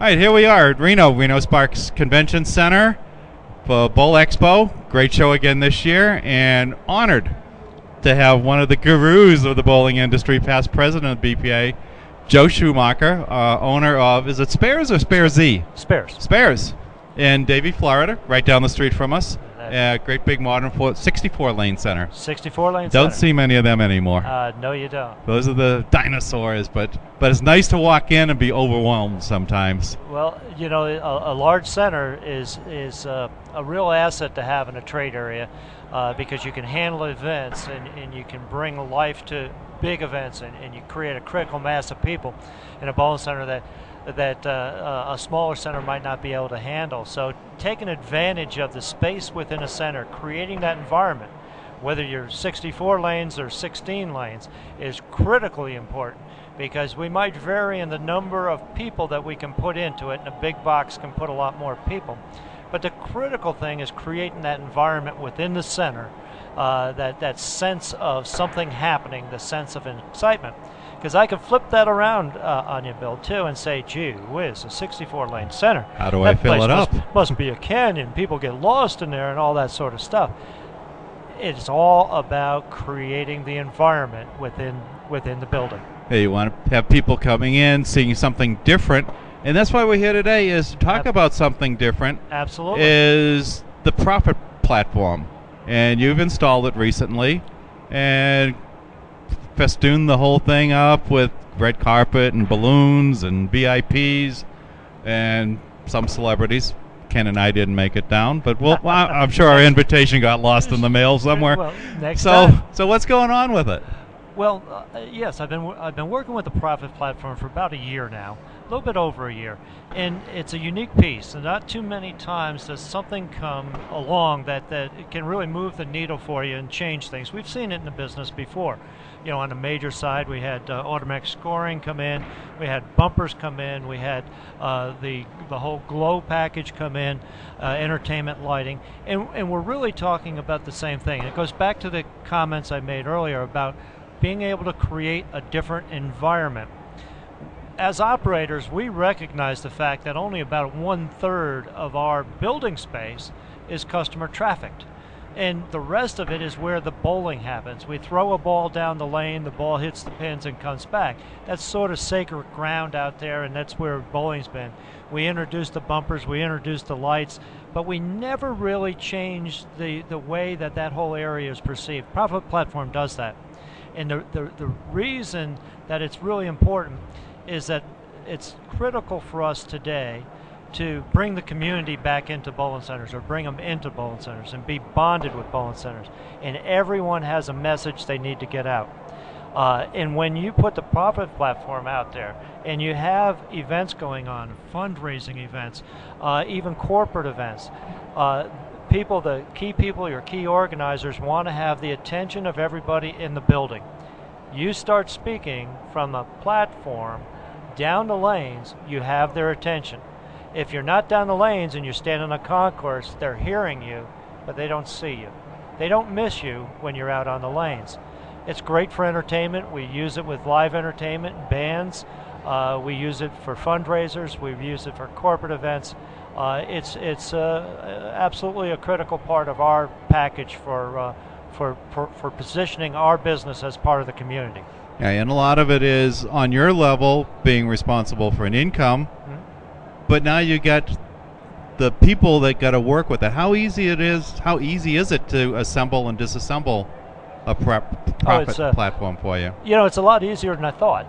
right, here we are at Reno Sparks Convention Center for Bowl Expo. Great show again this year, and honored to have one of the gurus of the bowling industry, past president of BPA, Joe Schumacher, owner of, is it Spares or Spare Z? Spares. Spares in Davie, Florida, right down the street from us. Great big modern 64-lane center. 64-lane Don't center. see many of them anymore. No, you don't. Those are the dinosaurs, but it's nice to walk in and be overwhelmed sometimes. Well, you know, a large center is a real asset to have in a trade area because you can handle events and you can bring life to big events and you create a critical mass of people in a bowling center that a smaller center might not be able to handle. So taking advantage of the space within a center, creating that environment, whether you're 64 lanes or 16 lanes, is critically important because we might vary in the number of people that we can put into it, and a big box can put a lot more people. But the critical thing is creating that environment within the center, that sense of something happening, the sense of excitement. Because I can flip that around on you, Bill, too, and say, gee whiz, a 64-lane center. How do I fill it up? Must be a canyon. People get lost in there and all that sort of stuff. It's all about creating the environment within the building. Hey, you want to have people coming in, seeing something different, and that's why we're here today, is to talk about something different. Absolutely. Is the Profit Platform. And you've installed it recently, and festooned the whole thing up with red carpet and balloons and VIPs and some celebrities. Ken and I didn't make it down, but I'm sure our invitation got lost in the mail somewhere. Well, next time. So what's going on with it? Well, yes, I've been working with the Profit Platform for about a year now, a little bit over a year, and it's a unique piece. And not too many times does something come along that it can really move the needle for you and change things. We've seen it in the business before. You know, on the major side, we had automatic scoring come in, we had bumpers come in, we had the whole glow package come in, entertainment lighting, and we're really talking about the same thing. It goes back to the comments I made earlier about being able to create a different environment. As operators, we recognize the fact that only about 1/3 of our building space is customer trafficked. And the rest of it is where the bowling happens. We throw a ball down the lane, the ball hits the pins and comes back. That's sort of sacred ground out there, and that's where bowling's been. We introduced the bumpers, we introduced the lights, but we never really changed the way that whole area is perceived. Profit Platform does that. And the reason that it's really important is that it's critical for us today to bring the community back into bowling centers, or bring them into bowling centers and be bonded with bowling centers. And everyone has a message they need to get out. And when you put the Profit Platform out there and you have events going on, fundraising events, even corporate events, the key people, your key organizers want to have the attention of everybody in the building. You start speaking from the platform down the lanes, you have their attention. If you're not down the lanes and you're standing on a concourse, they're hearing you, but they don't see you. They don't miss you when you're out on the lanes. It's great for entertainment. We use it with live entertainment, bands. We use it for fundraisers. We've used it for corporate events. It's absolutely a critical part of our package for positioning our business as part of the community. Yeah, and a lot of it is on your level, being responsible for an income. Mm-hmm. But now you got the people that got to work with it. How easy is it to assemble and disassemble a profit platform for you? You know, it's a lot easier than I thought.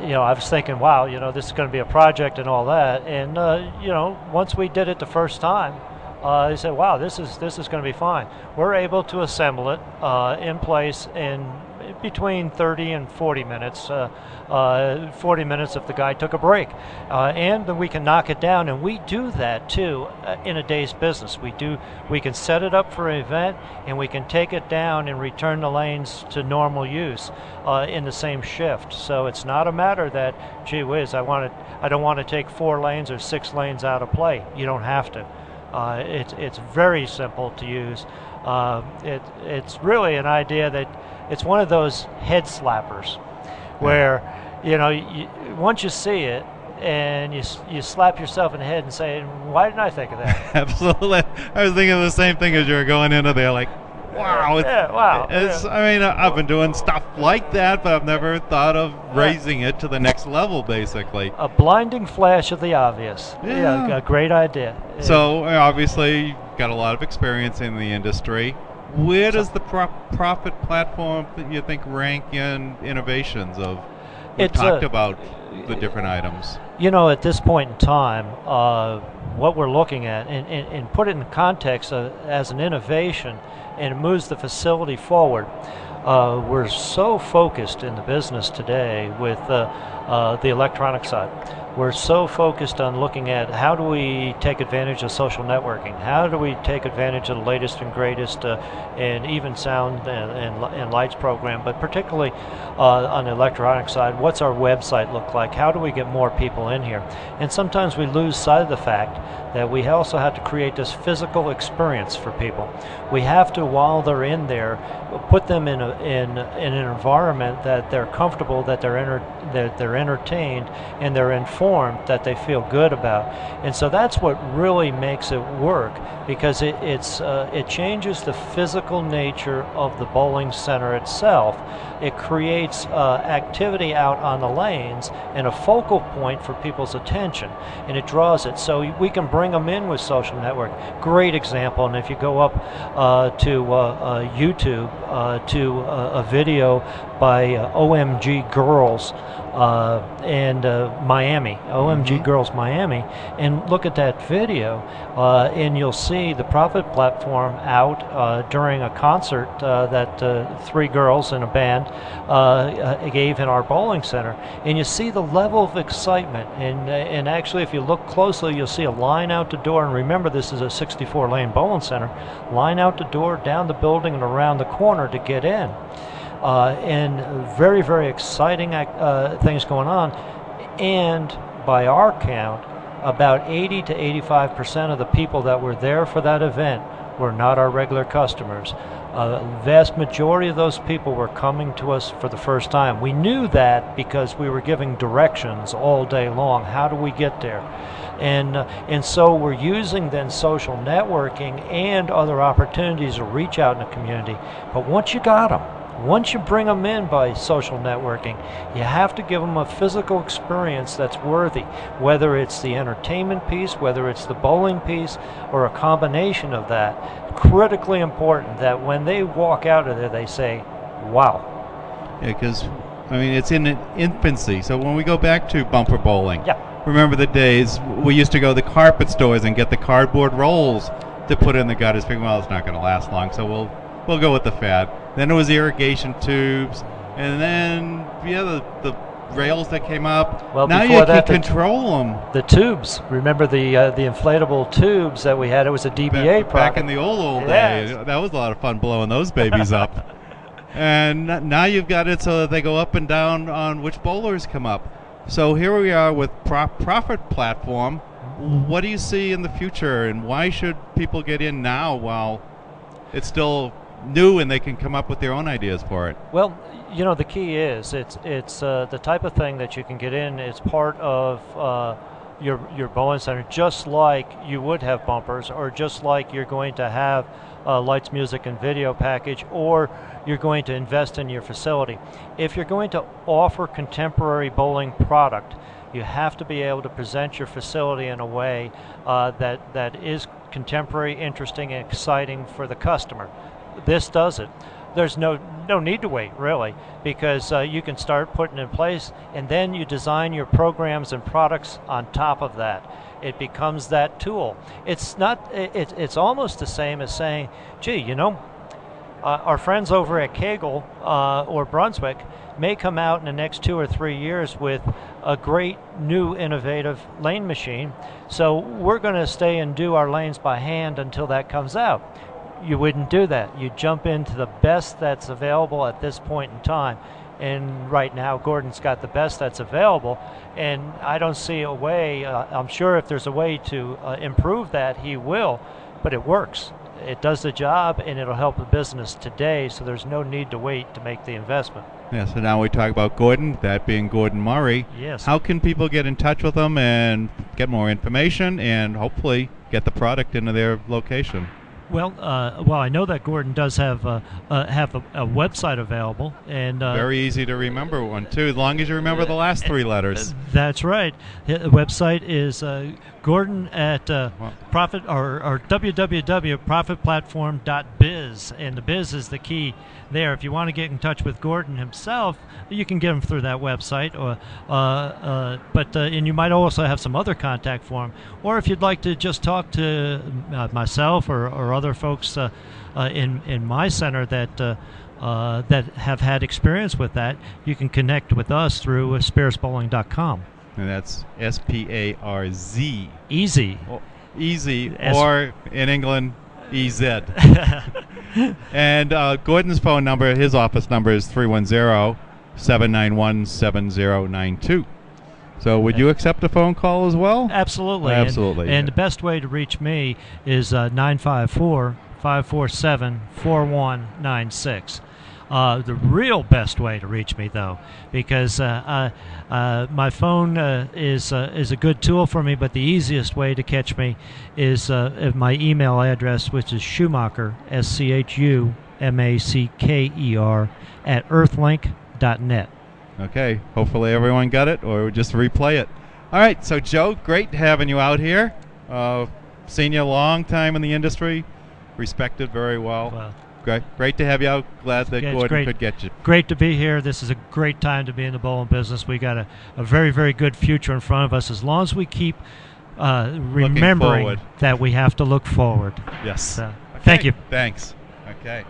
You know, I was thinking, wow, you know, this is going to be a project and all that. And you know, once we did it the first time, I said, wow, this is going to be fine. We're able to assemble it in place in between 30 and 40 minutes. 40 minutes if the guy took a break, and then we can knock it down. And we do that too in a day's business. We can set it up for an event, and we can take it down and return the lanes to normal use in the same shift. So it's not a matter that, gee whiz, I don't want to take 4 lanes or 6 lanes out of play. You don't have to. It's very simple to use. It's really an idea that it's one of those head slappers where, you know, once you see it, and you slap yourself in the head and say, "Why didn't I think of that?" Absolutely. I was thinking the same thing as you were going into there, like, wow. Wow. I mean, I've been doing stuff like that, but I've never thought of raising it to the next level, basically. A blinding flash of the obvious. Yeah. A great idea. So, obviously, you've got a lot of experience in the industry. Where does the profit platform, you think, rank in innovations of? We talked about the different items. You know, at this point in time, what we're looking at, and put it in context as an innovation, and it moves the facility forward. We're so focused in the business today with the electronic side. We're so focused on looking at how do we take advantage of social networking? How do we take advantage of the latest and greatest in even sound and lights program, but particularly on the electronic side, what's our website look like? How do we get more people in here? And sometimes we lose sight of the fact that we also have to create this physical experience for people. We have to, while they're in there, put them in an environment that they're comfortable, that they're entertained, and they're informed, that they feel good about. And so that's what really makes it work, because it changes the physical nature of the bowling center itself. It creates activity out on the lanes and a focal point for people's attention, and it draws it. So we can bring them in with social network. Great example. And if you go up to YouTube to a video by OMG Girls and Miami, OMG Girls Miami, and look at that video, and you'll see the Profit platform out during a concert that 3 girls in a band gave in our bowling center, and you see the level of excitement. And actually, if you look closely, you'll see a line out the door. And remember, this is a 64-lane bowling center. Line out the door, down the building, and around the corner to get in. And very, very exciting things going on. And by our count, about 80 to 85% of the people that were there for that event were not our regular customers. Vast majority of those people were coming to us for the first time. We knew that because we were giving directions all day long. How do we get there? And so we're using then social networking and other opportunities to reach out in the community. But once you got them, once you bring them in by social networking, you have to give them a physical experience that's worthy, whether it's the entertainment piece, whether it's the bowling piece, or a combination of that. Critically important that when they walk out of there, they say, wow. Yeah, because, I mean, it's in infancy. So when we go back to bumper bowling, remember the days we used to go to the carpet stores and get the cardboard rolls to put in the gutters. Figuring, well, it's not going to last long, so we'll go with the fad. Then it was irrigation tubes, and then the rails that came up. Well, now you can control them. The tubes. Remember the inflatable tubes that we had? It was a DBA product. Back in the old days. That was a lot of fun blowing those babies up. And now you've got it so that they go up and down on which bowlers come up. So here we are with Profit Platform. What do you see in the future, and why should people get in now while it's still new and they can come up with their own ideas for it? Well, you know, the key is it's the type of thing that you can get in. It's part of your bowling center, just like you would have bumpers, or just like you're going to have a lights, music, and video package, or you're going to invest in your facility. If you're going to offer contemporary bowling product, you have to be able to present your facility in a way that is contemporary, interesting, and exciting for the customer. This does it. There's no need to wait, really, because you can start putting in place, and then you design your programs and products on top of that. It becomes that tool. It's not. It's almost the same as saying, "Gee, you know, our friends over at Kegel or Brunswick may come out in the next 2 or 3 years with a great new innovative lane machine, so we're going to stay and do our lanes by hand until that comes out." You wouldn't do that. You jump into the best that's available at this point in time. And right now, Gordon's got the best that's available. And I don't see a way, I'm sure if there's a way to improve that, he will, but it works. it does the job and it'll help the business today, so there's no need to wait to make the investment. Yeah, so now we talk about Gordon, that being Gordon Murray. Yes. How can people get in touch with him and get more information and hopefully get the product into their location? Well, I know that Gordon does have a website available, and very easy to remember one too, as long as you remember the last three letters. That's right. The website is Gordon at profit or www.profitplatform.biz, and the biz is the key there. If you want to get in touch with Gordon himself, you can get him through that website, and you might also have some other contact for him. Or if you'd like to just talk to myself or other folks in my center that have had experience with that, you can connect with us through SparezBowling.com. And that's SPARZ. Easy. Oh, easy, or in England, EZ. And Gordon's phone number, his office number is 310-791-7092. So would you accept a phone call as well? Absolutely. Absolutely. And the best way to reach me is 954-547-4196. The real best way to reach me, though, because my phone is a good tool for me, but the easiest way to catch me is my email address, which is Schumacher, SCHUMACKER, @earthlink.net. Okay, hopefully everyone got it, or just replay it. All right, so Joe, great having you out here. Seen you a long time in the industry, respected very well. Great to have you out. Glad that Gordon could get you. Great to be here. This is a great time to be in the bowling business. We got a very, very good future in front of us, as long as we keep remembering that we have to look forward. Yes. Thank you. Thanks. Okay.